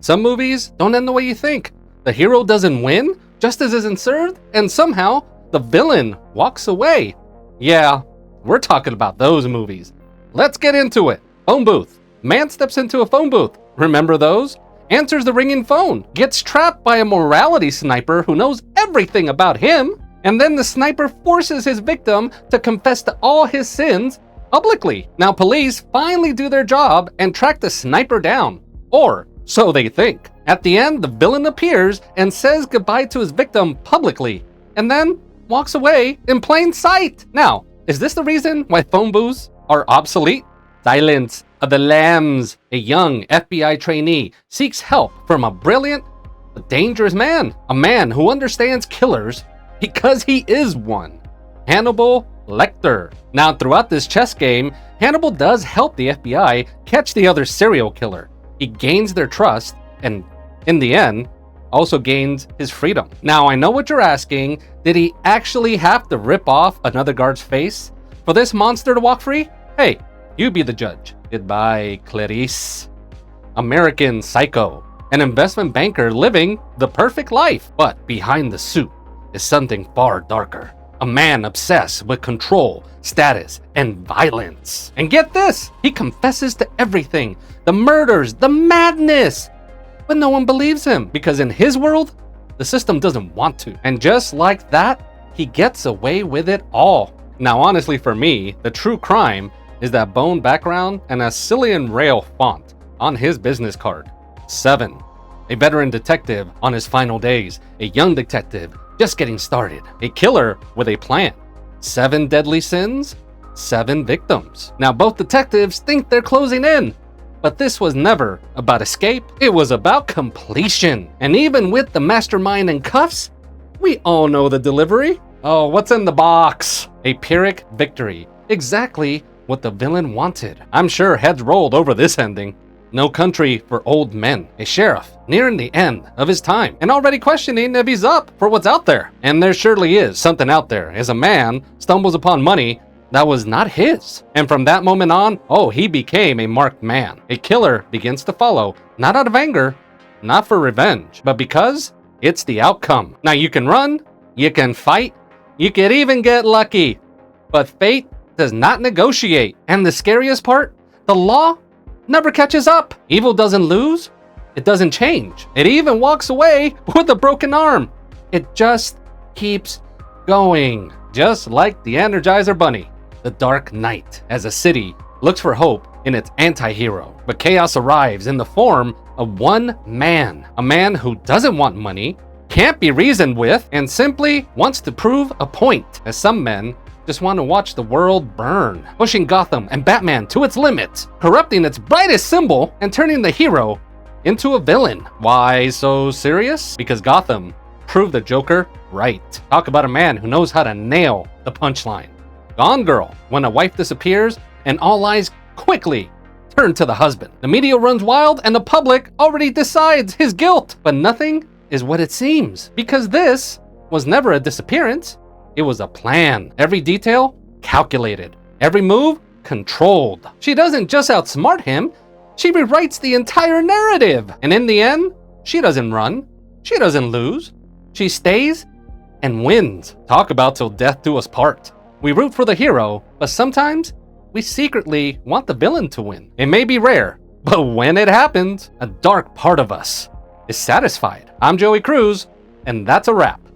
Some movies don't end the way you think. The hero doesn't win, justice isn't served, and somehow the villain walks away. Yeah, we're talking about those movies. Let's get into it. Phone booth. Man steps into a phone booth. Remember those? Answers the ringing phone. Gets trapped by a morality sniper who knows everything about him. And then the sniper forces his victim to confess to all his sins publicly. Now police finally do their job and track the sniper down. Or so they think. At the end, the villain appears and says goodbye to his victim publicly. And then walks away in plain sight. Now, is this the reason why phone booths are obsolete? Silence of the Lambs. A young FBI trainee seeks help from a brilliant but dangerous man. A man who understands killers because he is one. Hannibal Lecter. Now, throughout this chess game, Hannibal does help the FBI catch the other serial killer. He gains their trust and, in the end, also gains his freedom. Now, I know what you're asking. Did he actually have to rip off another guard's face for this monster to walk free? Hey, you be the judge. Goodbye, Clarice. American Psycho. An investment banker living the perfect life. But behind the suit is something far darker. A man obsessed with control, status, and violence. And get this, he confesses to everything. The murders, the madness. But no one believes him because in his world, the system doesn't want to. And just like that, he gets away with it all. Now, honestly, for me, the true crime is that bone background and a Cillian Rail font on his business card. 7. A veteran detective on his final days. A young detective just getting started. A killer with a plan. 7 deadly sins, 7 victims. Now, both detectives think they're closing in. But this was never about escape. It was about completion. And even with the mastermind in cuffs, we all know the delivery. Oh, what's in the box? A Pyrrhic victory. Exactly what the villain wanted. I'm sure heads rolled over this ending. No country for old men. A sheriff nearing the end of his time and already questioning if he's up for what's out there. And there surely is something out there as a man stumbles upon money that was not his. And from that moment on, he became a marked man. A killer begins to follow, not out of anger, not for revenge, but because it's the outcome. Now you can run, you can fight, you could even get lucky, but fate does not negotiate. And the scariest part, the law never catches up. Evil doesn't lose, it doesn't change. It even walks away with a broken arm. It just keeps going, just like the Energizer Bunny. The Dark Knight, as a city looks for hope in its anti-hero. But chaos arrives in the form of one man. A man who doesn't want money, can't be reasoned with, and simply wants to prove a point. As some men just want to watch the world burn, pushing Gotham and Batman to its limits, corrupting its brightest symbol, and turning the hero into a villain. Why so serious? Because Gotham proved the Joker right. Talk about a man who knows how to nail the punchline. Gone Girl, when a wife disappears and all eyes quickly turn to the husband. The media runs wild and the public already decides his guilt. But nothing is what it seems, because this was never a disappearance. It was a plan. Every detail calculated. Every move controlled. She doesn't just outsmart him, she rewrites the entire narrative. And in the end, she doesn't run. She doesn't lose. She stays and wins. Talk about till death do us part. We root for the hero, but sometimes we secretly want the villain to win. It may be rare, but when it happens, a dark part of us is satisfied. I'm Joey Cruz, and that's a wrap.